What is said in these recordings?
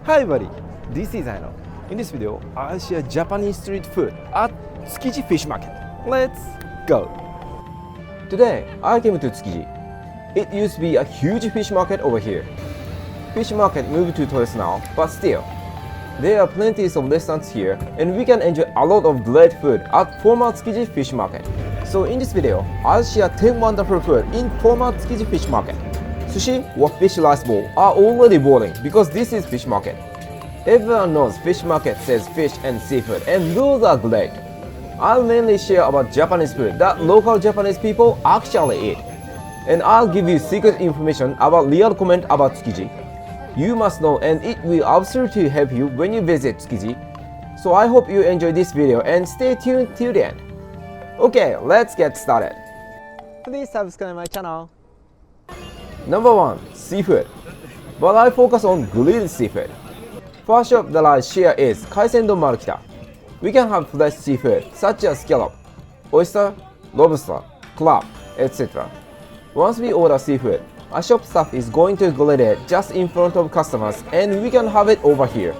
Hi buddy, this is Aino. In this video, I'll share Japanese street food at Tsukiji Fish Market. Let's go! Today, I came to Tsukiji. It used to be a huge fish market over here. Fish market moved to Toyosu now, but still, there are plenty of restaurants here and we can enjoy a lot of great food at former Tsukiji Fish Market. So in this video, I'll share 10 wonderful food in former Tsukiji Fish Market. Sushi or fish rice bowl are already boring because this is fish market. Everyone knows fish market says fish and seafood and those are great. I'll mainly share about Japanese food that local Japanese people actually eat. And I'll give you secret information about real comment about Tsukiji. You must know and it will absolutely help you when you visit Tsukiji. So I hope you enjoy this video and stay tuned till the end. Okay, let's get started. Please subscribe my channel. Number 1. Seafood. But I focus on grilled seafood. First shop that I share is Kaisendo Marukita. We can have fresh seafood such as scallop, oyster, lobster, crab, etc. Once we order seafood, our shop staff is going to grill it just in front of customers and we can have it over here.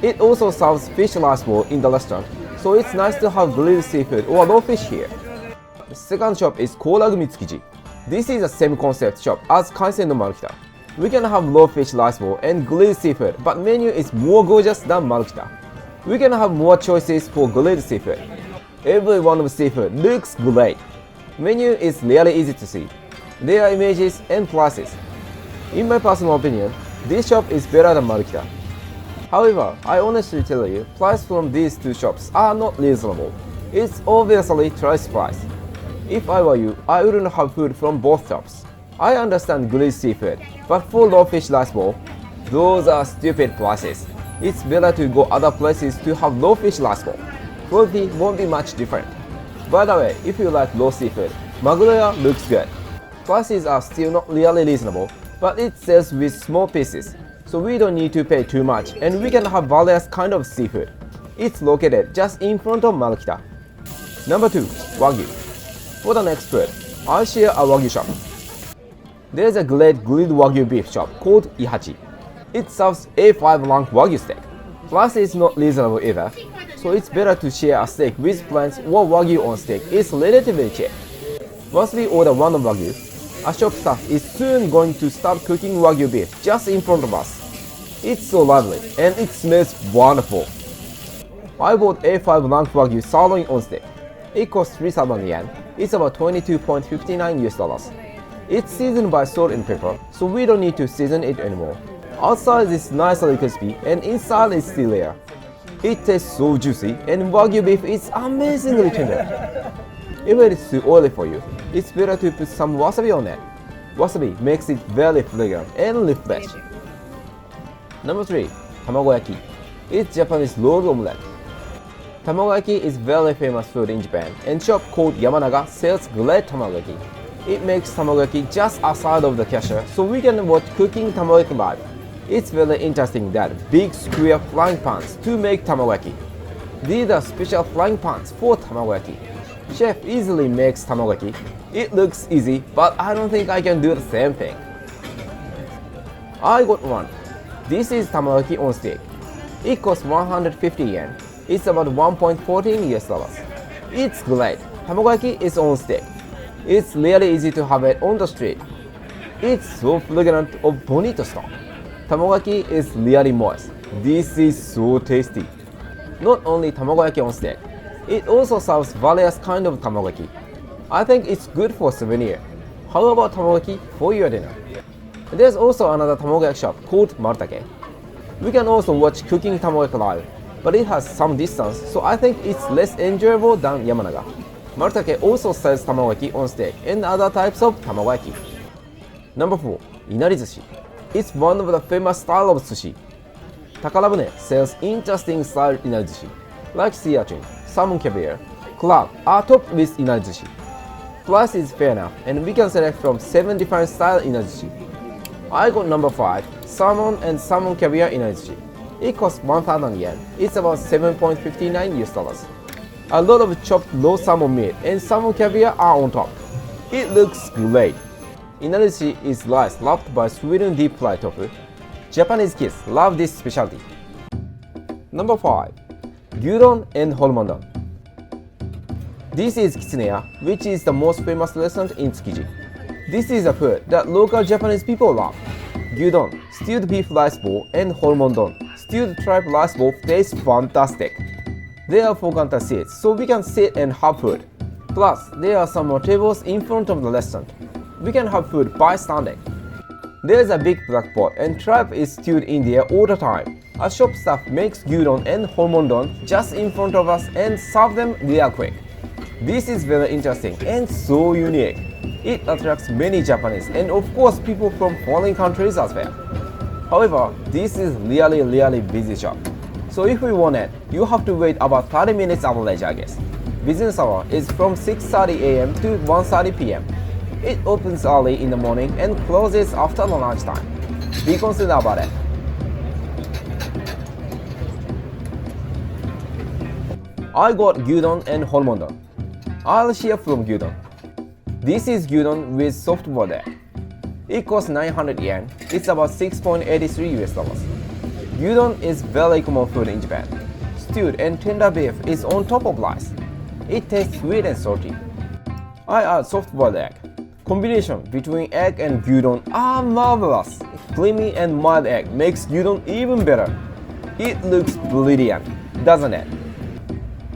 It also serves fish rice bowl in the restaurant, so it's nice to have grilled seafood or raw fish here. The second shop is Koragumi Tsukiji. This is a same concept shop as Kaisendo Marukita. We can have raw fish rice bowl and grilled seafood, but menu is more gorgeous than Marukita. We can have more choices for grilled seafood. Every one of seafood looks great. Menu is really easy to see. There are images and prices. In my personal opinion, this shop is better than Marukita. However, I honestly tell you, price from these two shops are not reasonable. It's obviously choice price. If I were you, I wouldn't have food from both shops. I understand grilled seafood, but for raw fish rice bowl, those are stupid prices. It's better to go other places to have raw fish rice bowl. Quality won't be much different. By the way, if you like raw seafood, Maguroyaki looks good. Prices are still not really reasonable, but it sells with small pieces, so we don't need to pay too much and we can have various kind of seafood. It's located just in front of Marukita. Number 2. Wagyu. For the next food, I'll share a Wagyu shop. There's a great grilled Wagyu beef shop called Ihachi. It serves A5 rank Wagyu steak. Price is not reasonable either, so it's better to share a steak with friends or Wagyu on steak is relatively cheap. Once we order one of Wagyu, our shop staff is soon going to start cooking Wagyu beef just in front of us. It's so lovely and it smells wonderful. I bought A5 rank Wagyu sirloin on steak. It costs 3,000 yen. It's about $22.59 US. It's seasoned by salt and pepper, so we don't need to season it anymore. Outside is nicely crispy and inside is still rare. It tastes so juicy and Wagyu beef is amazingly tender. If it is too oily for you, it's better to put some wasabi on it. Wasabi makes it very fragrant and refreshing. Number 3. Tamagoyaki. It's Japanese rolled omelette. Tamagoyaki is very famous food in Japan and shop called Yamanaga sells great tamagoyaki. It makes tamagoyaki just outside of the cashier so we can watch cooking tamagoyaki live. It's very interesting that big square frying pans to make tamagoyaki. These are special frying pans for tamagoyaki. Chef easily makes tamagoyaki. It looks easy, but I don't think I can do the same thing. I got one. This is tamagoyaki on steak. It costs 150 yen. It's about $1.14 US. It's great. Tamagoyaki is on steak. It's really easy to have it on the street. It's so fragrant of bonito stock. Tamagoyaki is really moist. This is so tasty. Not only tamagoyaki on steak, it also serves various kind of tamagoyaki. I think it's good for souvenir. How about tamagoyaki for your dinner? There's also another tamagoyaki shop called Marutake. We can also watch cooking tamagoyaki live, but it has some distance, so I think it's less enjoyable than Yamanaga. Marutake also sells tamagoyaki on steak and other types of tamagoyaki. Number 4. Inarizushi. It's one of the famous style of sushi. Takarabune sells interesting style inarizushi, like sea urchin, salmon caviar, crab are topped with inarizushi. Price is fair enough and we can select from 7 different style inarizushi. I got number 5, salmon and salmon caviar inarizushi. It costs 1,000 yen. It's about $7.59 US. A lot of chopped raw salmon meat and salmon caviar are on top. It looks great. Inarizushi is rice wrapped by Sweden deep fried tofu, Japanese kids love this specialty. Number 5. Gyudon and Horumondon. This is Kitsuneya, which is the most famous restaurant in Tsukiji. This is a food that local Japanese people love. Gyudon, stewed beef rice bowl, and Horumondon, stewed tripe rice bowl taste fantastic. There are 4 counter seats, so we can sit and have food. Plus, there are some more tables in front of the restaurant. We can have food by standing. There is a big black pot and tripe is stewed in there all the time. Our shop staff makes gyudon and horumondon just in front of us and serve them real quick. This is very interesting and so unique. It attracts many Japanese and of course people from foreign countries as well. However, this is really busy shop. So if we want it, you have to wait about 30 minutes average, I guess. Business hour is from 6:30 a.m. to 1:30 p.m. It opens early in the morning and closes after the lunchtime. Be considerate about it. I got gyudon and horumondon. I'll share from gyudon. This is gyudon with soft boiled egg. It costs 900 yen. It's about 6.83 US dollars. Gyudon is very common food in Japan. Stewed and tender beef is on top of rice. It tastes sweet and salty. I add soft boiled egg. Combination between egg and gyudon are marvelous. Creamy and mild egg makes gyudon even better. It looks brilliant, doesn't it?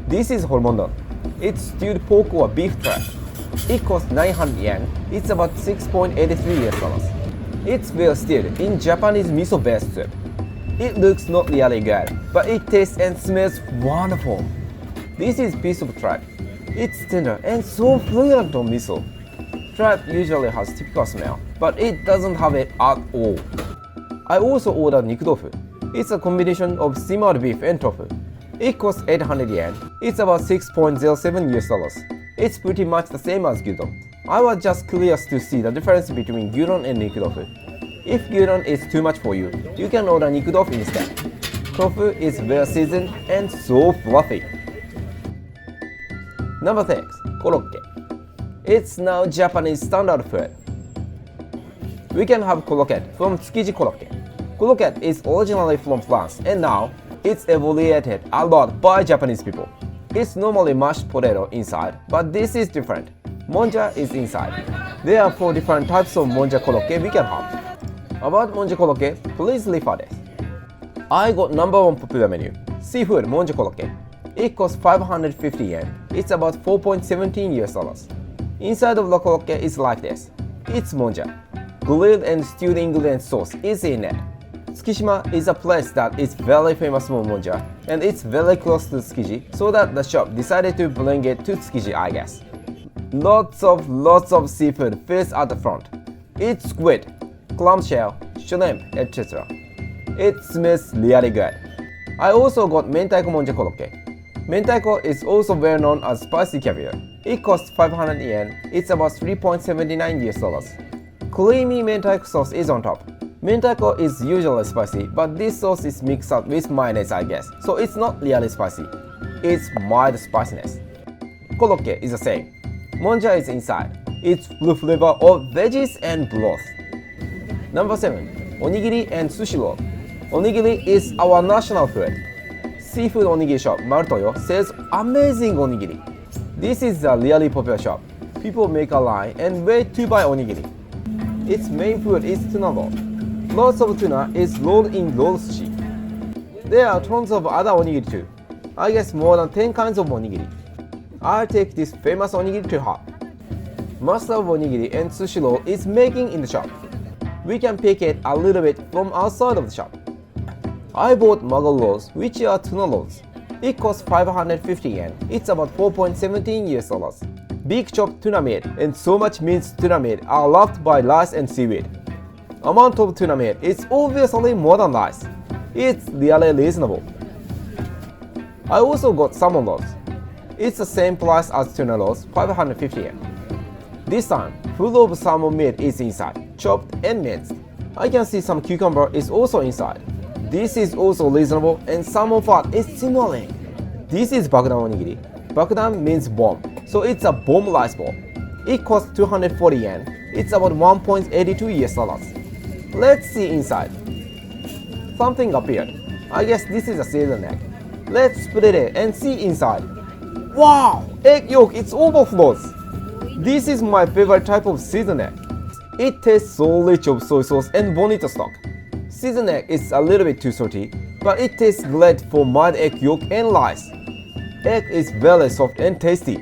This is horumondon. It's stewed pork or beef tripe. It costs 900 yen. It's about 6.83 US dollars. It's well stewed in Japanese miso-based soup. It looks not really good, but it tastes and smells wonderful. This is piece of tripe. It's tender and so fragrant on miso. Tripe usually has typical smell, but it doesn't have it at all. I also ordered nikudofu. It's a combination of simmered beef and tofu. It costs 800 yen. It's about 6.07 US dollars. It's pretty much the same as gyudon. I was just curious to see the difference between gyudon and nikudofu. If gyudon is too much for you, you can order nikudofu instead. Tofu is well seasoned and so fluffy. Number 6. Korokke. It's now Japanese standard food. We can have korokke from Tsukiji Korokke. Korokke is originally from France and now it's evaluated a lot by Japanese people. It's normally mashed potato inside, but this is different. Monja is inside. There are 4 different types of monja korokke we can have. About monja korokke, please refer this. I got number 1 popular menu, seafood monja korokke. It costs 550 yen. It's about 4.17 US dollars. Inside of the korokke is like this. It's monja. Grilled and stewed ingredient sauce is in it. Tsukishima is a place that is very famous for monja, and it's very close to Tsukiji, so that the shop decided to bring it to Tsukiji, I guess. Lots of seafood fills at the front. It's squid, clamshell, shrimp, etc. It smells really good. I also got mentaiko monja korokke. Mentaiko is also well known as spicy caviar. It costs 500 yen. It's about 3.79 US dollars. Creamy mentaiko sauce is on top. Mentaiko is usually spicy, but this sauce is mixed up with mayonnaise, I guess, so it's not really spicy. It's mild spiciness. Korokke is the same. Monja is inside. It's full flavor of veggies and broth. Number 7. Onigiri and Sushi roll. Onigiri is our national food. Seafood onigiri shop Marutoyo sells amazing onigiri. This is a really popular shop. People make a line and wait to buy onigiri. Its main food is tuna roll. Lots of tuna is rolled in roll sushi. There are tons of other onigiri too. I guess more than 10 kinds of onigiri. I'll take this famous onigiri to her. Master of onigiri and sushi roll is making in the shop. We can pick it a little bit from outside of the shop. I bought Maguro rolls, which are tuna rolls. It costs 550 yen. It's about 4.17 US dollars. Big chopped tuna meat and so much minced tuna meat are loved by rice and seaweed. Amount of tuna meat is obviously more than rice. It's really reasonable. I also got salmon rolls. It's the same price as tuna rolls, 550 yen. This time, full of salmon meat is inside, chopped and minced. I can see some cucumber is also inside. This is also reasonable and salmon fat is simmering. This is bakudan onigiri. Bakudan means bomb, so it's a bomb rice ball. It costs 240 yen. It's about 1.82 US dollars. Let's see inside. something appeared. I guess this is a seasoned egg. Let's split it and see inside. Wow! Egg yolk, it overflows! This is my favorite type of seasoned egg. It tastes so rich of soy sauce and bonito stock. Seasoned egg is a little bit too salty, but it tastes great for mild egg yolk and rice. Egg is very soft and tasty.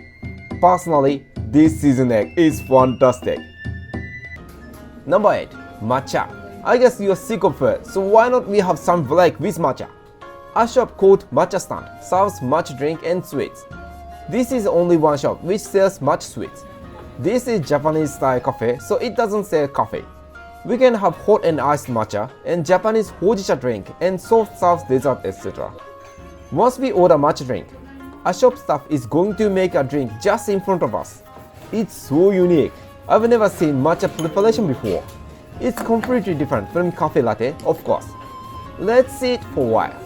Personally, this seasoned egg is fantastic. Number 8. Matcha. I guess you're sick of it, so why not we have some break with matcha? A shop called Matcha Stand serves matcha drink and sweets. This is only one shop which sells matcha sweets. This is Japanese style cafe, so it doesn't sell coffee. We can have hot and iced matcha and Japanese hojicha drink and soft serve dessert, etc. Once we order matcha drink, a shop staff is going to make a drink just in front of us. It's so unique. I've never seen matcha preparation before. It's completely different from cafe latte, of course. Let's see it for a while.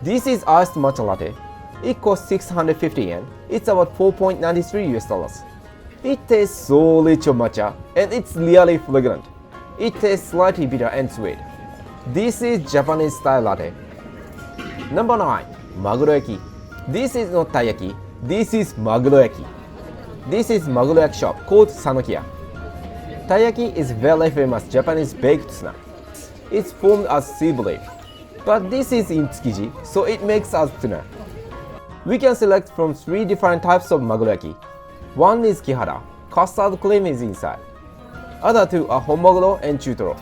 This is iced matcha latte. It costs 650 yen. It's about 4.93 US dollars. It tastes so rich of matcha and it's really fragrant. It tastes slightly bitter and sweet. This is Japanese style latte. Number 9. Maguroyaki. This is not taiyaki. This is Maguroyaki. This is Maguroyaki shop called Sanokiya. Taiyaki is very famous Japanese baked snack. It's formed as sea bread. But this is in Tsukiji, so it makes us tuna. We can select from 3 different types of Maguroyaki. One is Kihara, custard cream is inside. Other 2 are Honmaguro and Chutoro.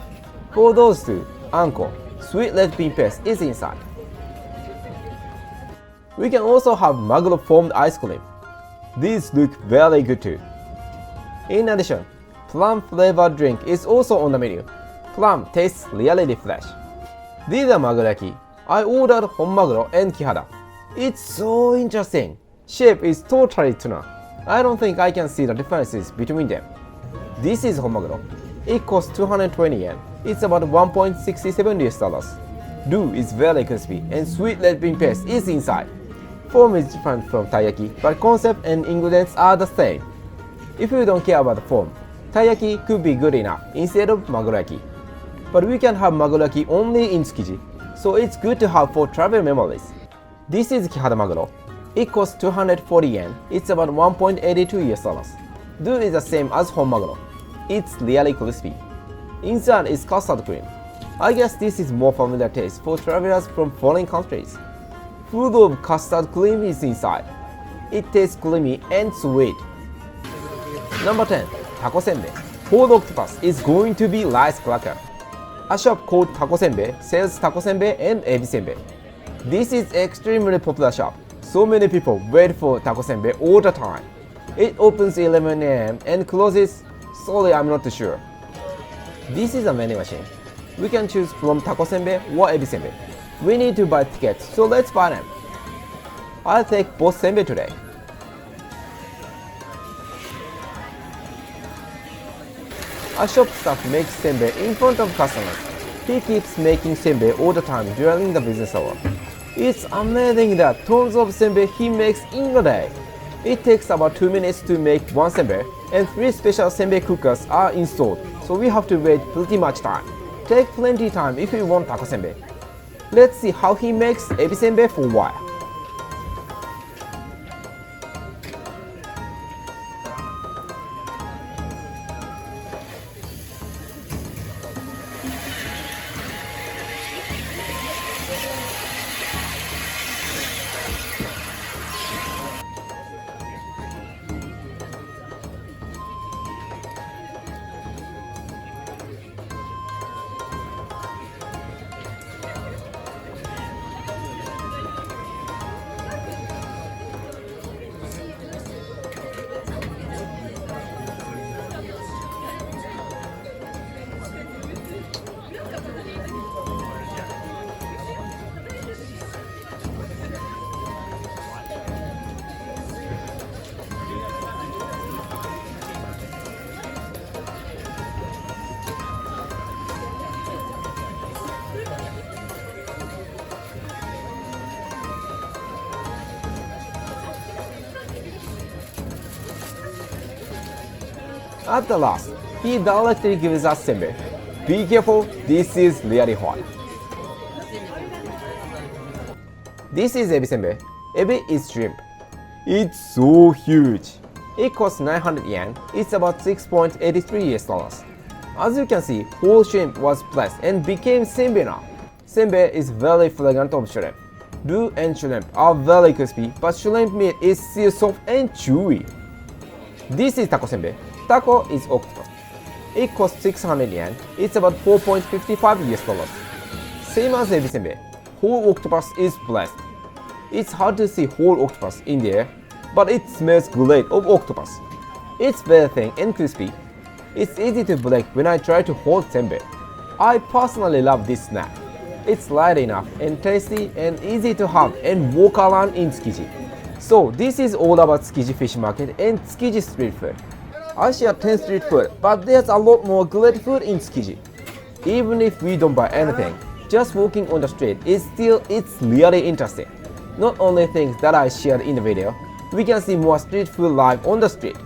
For those 2, Anko, sweet red bean paste is inside. We can also have Maguro formed ice cream. These look very good too. In addition, plum flavored drink is also on the menu. Plum tastes really fresh. These are Maguroyaki. I ordered Honmaguro and Kihara. It's so interesting. Shape is totally tuna. I don't think I can see the differences between them. This is Honmaguro. It costs 220 yen. It's about 1.67 US dollars. Dough is very crispy and sweet red bean paste is inside. Form is different from taiyaki, but concept and ingredients are the same. If you don't care about the form, taiyaki could be good enough instead of Maguroyaki. But we can have Maguroyaki only in Tsukiji, so it's good to have for travel memories. This is Kihara Maguro. It costs 240 yen. It's about 1.82 US dollars. Dough is the same as Honmaguro. It's really crispy. Inside is custard cream. I guess this is more familiar taste for travelers from foreign countries. Full of custard cream is inside. It tastes creamy and sweet. Number 10. Takosenbei. Whole octopus is going to be rice cracker. A shop called Takosenbei sells takosenbei and ebisenbei. This is extremely popular shop. So many people wait for takosenbei all the time. It opens 11 AM and closes, sorry, I'm not too sure. This is a vending machine. We can choose from takosenbei or ebisenbei. We need to buy tickets, so let's buy them. I'll take both senbei today. A shop staff makes senbei in front of customers. He keeps making senbei all the time during the business hour. It's amazing that tons of senbei he makes in a day. It takes about 2 minutes to make one senbei, and 3 special senbei cookers are installed, so we have to wait pretty much time. Take plenty time if you want takosenbei. Let's see how he makes ebisenbei for a while. At the last, he directly gives us senbei. Be careful, this is really hot. This is ebi senbei. Ebi is shrimp. It's so huge. It costs 900 yen. It's about 6.83 US dollars. As you can see, whole shrimp was pressed and became senbei now. Senbei is very fragrant of shrimp. Blue and shrimp are very crispy, but shrimp meat is still soft and chewy. This is Takosenbei. Taco is octopus. It costs 600 yen. It's about 4.55 US dollars. Same as ebi senbei. Whole octopus is blessed. It's hard to see whole octopus in the air, but it smells great of octopus. It's very thin and crispy. It's easy to break when I try to hold senbei. I personally love this snack. It's light enough and tasty and easy to have and walk around in Tsukiji. So this is all about Tsukiji Fish Market and Tsukiji street food. I share 10 street food, but there's a lot more great food in Tsukiji. Even if we don't buy anything, just walking on the street it's really interesting. Not only things that I shared in the video, we can see more street food live on the street.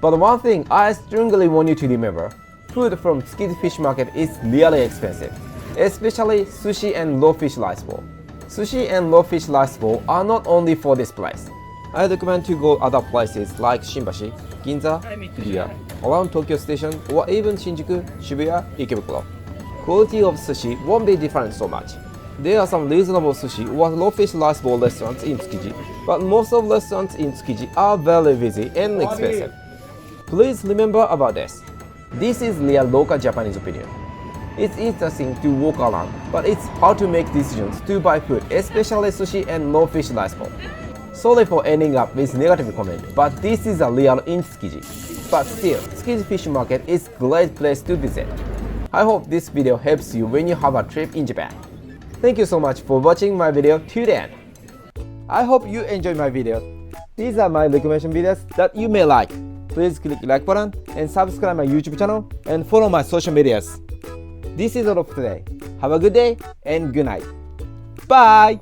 But one thing I strongly want you to remember, food from Tsukiji Fish Market is really expensive, especially sushi and raw fish rice bowl. Sushi and raw fish rice bowl are not only for this place. I recommend to go other places like Shimbashi, Ginza, Hibiya, around Tokyo Station, or even Shinjuku, Shibuya, Ikebukuro. Quality of sushi won't be different so much. There are some reasonable sushi or raw fish rice bowl restaurants in Tsukiji, but most of restaurants in Tsukiji are very busy and expensive. Please remember about this. This is real local Japanese opinion. It's interesting to walk around, but it's hard to make decisions to buy food, especially sushi and raw fish rice bowl. Sorry for ending up with negative comment, but this is a real in Tsukiji. But still, Tsukiji Fish Market is a great place to visit. I hope this video helps you when you have a trip in Japan. Thank you so much for watching my video to the end. I hope you enjoyed my video. These are my recommendation videos that you may like. Please click like button and subscribe my YouTube channel and follow my social medias. This is all of today. Have a good day and good night. Bye!